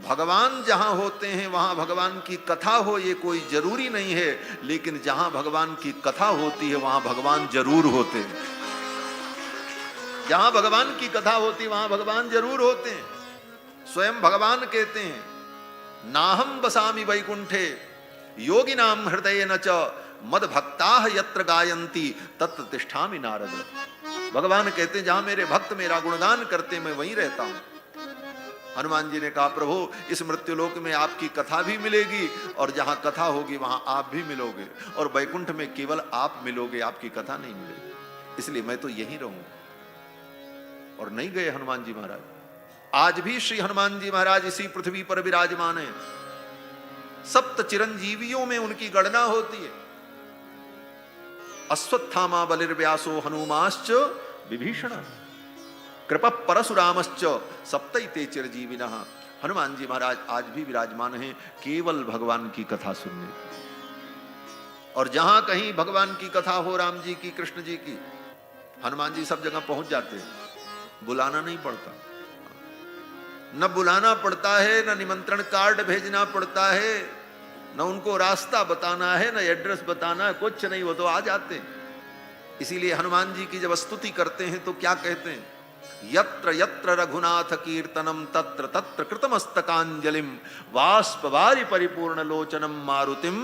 भगवान जहां होते हैं वहां भगवान की कथा हो ये कोई जरूरी नहीं है, लेकिन जहां भगवान की कथा होती है वहां भगवान जरूर होते हैं। जहां भगवान की कथा होती है वहां भगवान जरूर होते हैं। स्वयं भगवान कहते हैं, नाहम बसामि वैकुंठे योगिनाम हृदय न च मद भक्ताः यत्र गायन्ति तत्र तिष्ठामि नारद। भगवान कहते हैं जहां मेरे भक्त मेरा गुणगान करते मैं वहीं रहता हूं। हनुमान जी ने कहा, प्रभु इस मृत्युलोक में आपकी कथा भी मिलेगी और जहां कथा होगी वहां आप भी मिलोगे, और वैकुंठ में केवल आप मिलोगे, आपकी कथा नहीं मिलेगी, इसलिए मैं तो यहीं रहूंगा। और नहीं गए हनुमान जी महाराज। आज भी श्री हनुमान जी महाराज इसी पृथ्वी पर विराजमान है। सप्त चिरंजीवियों में उनकी गणना होती है। अश्वत्थामा बलिर्व्यासो हनुमाश्च विभीषण कृपा परशुरामश्च सप्तैते चिरजीविनः। हनुमान जी महाराज आज भी विराजमान हैं केवल भगवान की कथा सुनने। और जहां कहीं भगवान की कथा हो, राम जी की, कृष्ण जी की, हनुमान जी सब जगह पहुंच जाते हैं। बुलाना नहीं पड़ता, न बुलाना पड़ता है, न निमंत्रण कार्ड भेजना पड़ता है, न उनको रास्ता बताना है, न एड्रेस बताना है, कुछ नहीं, वो तो आ जाते हैं। इसीलिए हनुमान जी की जब स्तुति करते हैं तो क्या कहते हैं, यत्र यत्र रघुनाथ कीर्तनम तत्र तत्र कृतमस्तकांजलिम वाष्पवारि परिपूर्ण लोचनम मारुतिम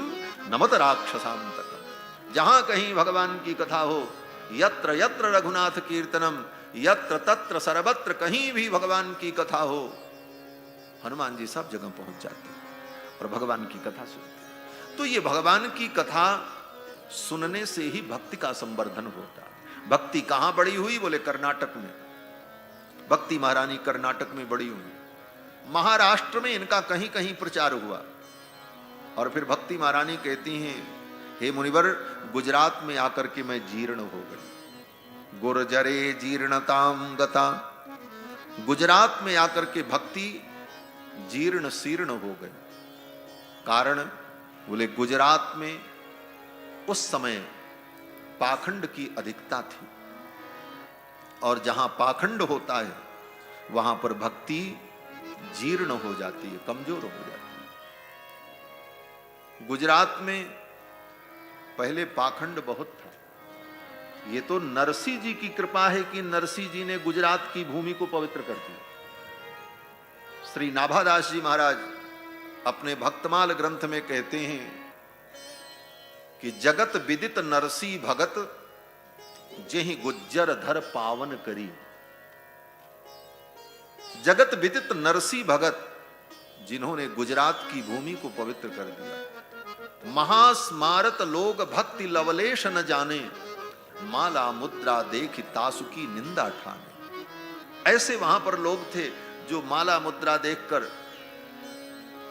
नमत राक्षसांतकम। जहां कहीं भगवान की कथा हो, यत्र यत्र रघुनाथ कीर्तनम, यत्र तत्र सर्वत्र, कहीं भी भगवान की कथा हो, हनुमान जी सब जगह पहुंच जाते हैं और भगवान की कथा सुनते हैं। तो ये भगवान की कथा सुनने से ही भक्ति का संवर्धन होता है। भक्ति कहां बड़ी हुई, बोले कर्नाटक में। भक्ति महारानी कर्नाटक में बड़ी हुई। महाराष्ट्र में इनका कहीं कहीं प्रचार हुआ। और फिर भक्ति महारानी कहती हैं, हे मुनिवर, गुजरात में आकर के मैं जीर्ण हो गई। गुर्जरे जीर्णताम गता। गुजरात में आकर के भक्ति जीर्ण शीर्ण हो गई। कारण, बोले गुजरात में उस समय पाखंड की अधिकता थी, और जहां पाखंड होता है वहां पर भक्ति जीर्ण हो जाती है, कमजोर हो जाती है। गुजरात में पहले पाखंड बहुत था। ये तो नरसिंह जी की कृपा है कि नरसिंह जी ने गुजरात की भूमि को पवित्र कर दिया। श्री नाभादास जी महाराज अपने भक्तमाल ग्रंथ में कहते हैं कि जगत विदित नरसी भगत जेहि गुज्जर धर पावन करी। जगत विदित नरसी भगत, जिन्होंने गुजरात की भूमि को पवित्र कर दिया। महास्मारत लोग भक्ति लवलेश न जाने, माला मुद्रा देख तासुकी निंदा ठाने। ऐसे वहां पर लोग थे जो माला मुद्रा देखकर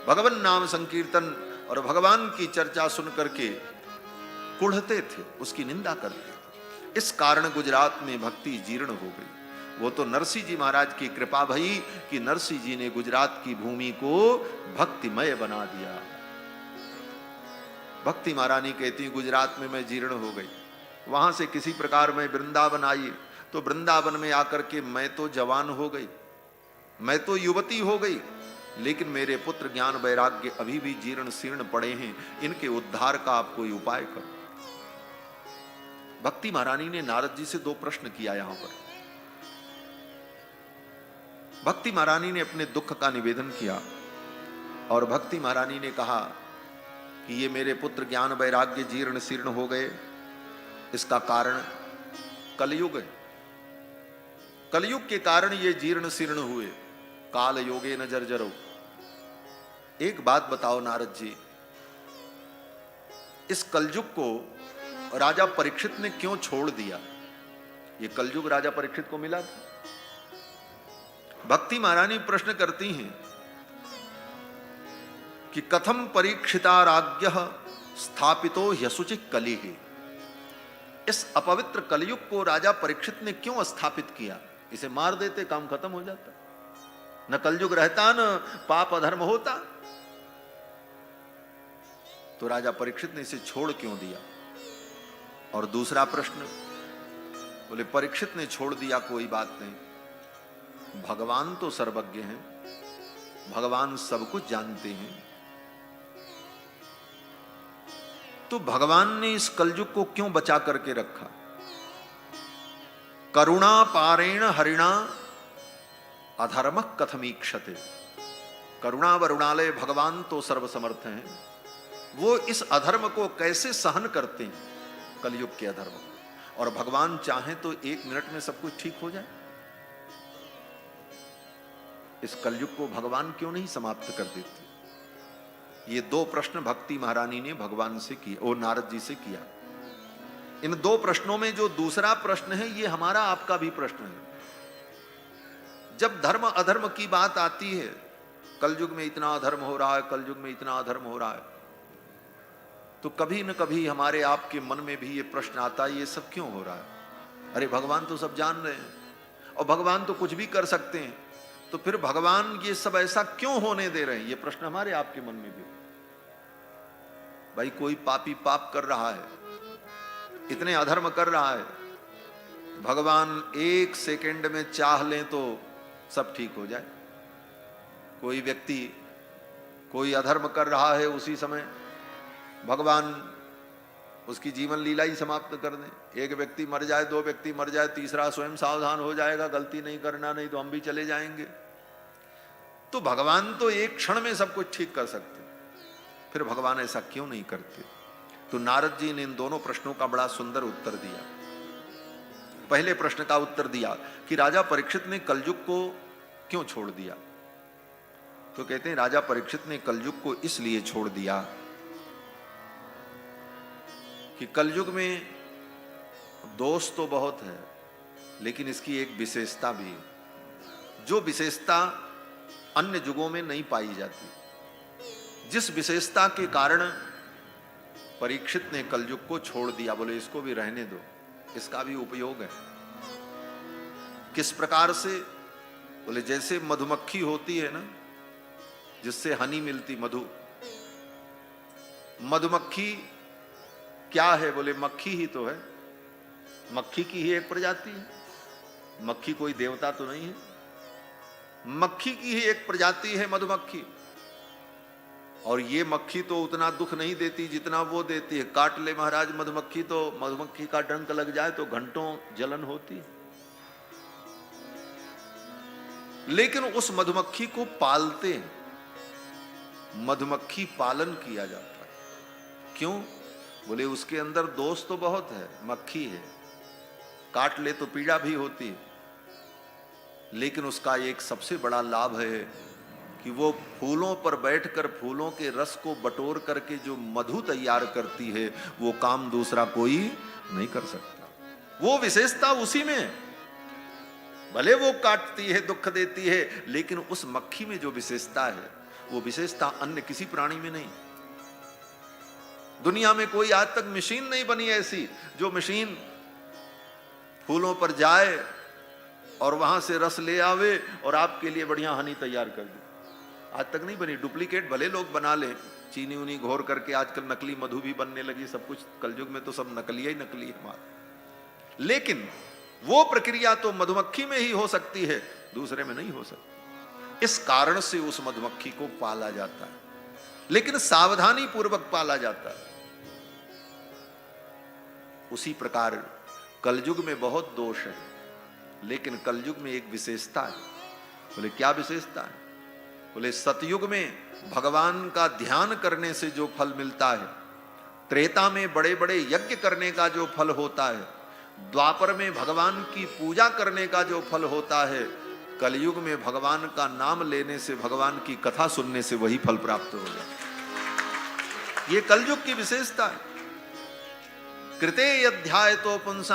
भगवान नाम संकीर्तन और भगवान की चर्चा सुन करके कुढ़ते थे, उसकी निंदा करते थे। इस कारण गुजरात में भक्ति जीर्ण हो गई। वो तो नरसिंह जी महाराज की कृपा भई कि नरसिंह जी ने गुजरात की भूमि को भक्तिमय बना दिया। भक्ति महारानी कहती गुजरात में मैं जीर्ण हो गई। वहां से किसी प्रकार में वृंदावन आई, तो वृंदावन में आकर के मैं तो जवान हो गई, मैं तो युवती हो गई, लेकिन मेरे पुत्र ज्ञान वैराग्य अभी भी जीर्ण शीर्ण पड़े हैं। इनके उद्धार का आप कोई उपाय करो। भक्ति महारानी ने नारद जी से 2 प्रश्न किया। यहां पर भक्ति महारानी ने अपने दुख का निवेदन किया, और भक्ति महारानी ने कहा कि ये मेरे पुत्र ज्ञान वैराग्य जीर्ण शीर्ण हो गए, इसका कारण कलयुग है। कलयुग के कारण ये जीर्ण शीर्ण हुए। काल योगे न जर्जरो। एक बात बताओ नारद जी, इस कलयुग को राजा परीक्षित ने क्यों छोड़ दिया? ये कलयुग राजा परीक्षित को मिला था। भक्ति महारानी प्रश्न करती हैं कि कथम परीक्षिता राज्ञः स्थापितो ह्यसुचि कलिः। इस अपवित्र कलयुग को राजा परीक्षित ने क्यों स्थापित किया? इसे मार देते, काम खत्म हो जाता, न कलयुग रहता, न पाप अधर्म होता। तो राजा परीक्षित ने इसे छोड़ क्यों दिया? और दूसरा प्रश्न, बोले परीक्षित ने छोड़ दिया कोई बात नहीं, भगवान तो सर्वज्ञ हैं, भगवान सब कुछ जानते हैं। तो भगवान ने इस कलयुग को क्यों बचा करके रखा? करुणा पारेण हरिणा अधर्म कथमीक्षते। करुणा वरुणालय भगवान तो सर्वसमर्थ हैं, वो इस अधर्म को कैसे सहन करते हैं, कलयुग के अधर्म को। और भगवान चाहें तो 1 मिनट में सब कुछ ठीक हो जाए। इस कलयुग को भगवान क्यों नहीं समाप्त कर देते? ये 2 प्रश्न भक्ति महारानी ने भगवान से किया, वो नारद जी से किया। इन 2 प्रश्नों में जो दूसरा प्रश्न है, ये हमारा आपका भी प्रश्न है। जब धर्म अधर्म की बात आती है, कलयुग में इतना अधर्म हो रहा है, कलयुग में इतना अधर्म हो रहा है, तो कभी न कभी हमारे आपके मन में भी ये प्रश्न आता है, ये सब क्यों हो रहा है? अरे भगवान तो सब जान रहे हैं, और भगवान तो कुछ भी कर सकते हैं, तो फिर भगवान ये सब ऐसा क्यों होने दे रहे हैं? ये प्रश्न हमारे आपके मन में भी। भाई कोई पापी पाप कर रहा है, इतने अधर्म कर रहा है, भगवान 1 सेकंड में चाह लें तो सब ठीक हो जाए। कोई व्यक्ति कोई अधर्म कर रहा है, उसी समय भगवान उसकी जीवन लीला ही समाप्त कर दें। 1 व्यक्ति मर जाए, 2 व्यक्ति मर जाए, तीसरा स्वयं सावधान हो जाएगा, गलती नहीं करना, नहीं तो हम भी चले जाएंगे। तो भगवान तो 1 क्षण में सब कुछ ठीक कर सकते, फिर भगवान ऐसा क्यों नहीं करते? तो नारद जी ने इन दोनों प्रश्नों का बड़ा सुंदर उत्तर दिया। पहले प्रश्न का उत्तर दिया कि राजा परीक्षित ने कलयुग को क्यों छोड़ दिया? तो कहते हैं राजा परीक्षित ने कलयुग को इसलिए छोड़ दिया कि कलयुग में दोष तो बहुत है, लेकिन इसकी एक विशेषता भी है, जो विशेषता अन्य युगों में नहीं पाई जाती। जिस विशेषता के कारण परीक्षित ने कलयुग को छोड़ दिया, बोले इसको भी रहने दो, इसका भी उपयोग है। किस प्रकार से? बोले जैसे मधुमक्खी होती है ना, जिससे हनी मिलती, मधु। मधुमक्खी क्या है? बोले मक्खी ही तो है, मक्खी की ही एक प्रजाति है, मक्खी कोई देवता तो नहीं है, मक्खी की ही एक प्रजाति है मधुमक्खी। और ये मक्खी तो उतना दुख नहीं देती जितना वो देती है। काट ले महाराज मधुमक्खी, तो मधुमक्खी का डंक लग जाए तो घंटों जलन होती है, लेकिन उस मधुमक्खी को पालते हैं, मधुमक्खी पालन किया जाता है। क्यों? बोले उसके अंदर दोष तो बहुत है, मक्खी है, काट ले तो पीड़ा भी होती है, लेकिन उसका एक सबसे बड़ा लाभ है कि वो फूलों पर बैठकर फूलों के रस को बटोर करके जो मधु तैयार करती है, वो काम दूसरा कोई नहीं कर सकता। वो विशेषता उसी में। भले वो काटती है, दुख देती है, लेकिन उस मक्खी में जो विशेषता है, वो विशेषता अन्य किसी प्राणी में नहीं। दुनिया में कोई आज तक मशीन नहीं बनी ऐसी जो मशीन फूलों पर जाए और वहां से रस ले आवे और आपके लिए बढ़िया हनी तैयार कर दे। आज तक नहीं बनी। डुप्लीकेट भले लोग बना लें, चीनी उनी घोर करके, आजकल नकली मधु भी बनने लगी, सब कुछ कलयुग में तो सब नकली ही नकली है हमारा। लेकिन वो प्रक्रिया तो मधुमक्खी में ही हो सकती है, दूसरे में नहीं हो सकती। इस कारण से उस मधुमक्खी को पाला जाता है, लेकिन सावधानी पूर्वक पाला जाता है। उसी प्रकार कलयुग में बहुत दोष है, लेकिन कलयुग में एक विशेषता है। बोले क्या विशेषता है? बोले सतयुग में भगवान का ध्यान करने से जो फल मिलता है, त्रेता में बड़े बड़े यज्ञ करने का जो फल होता है, द्वापर में भगवान की पूजा करने का जो फल होता है, कलयुग में भगवान का नाम लेने से, भगवान की कथा सुनने से वही फल प्राप्त हो जाए। ये कलयुग की विशेषता है। कृते अध्याय तो पुंसा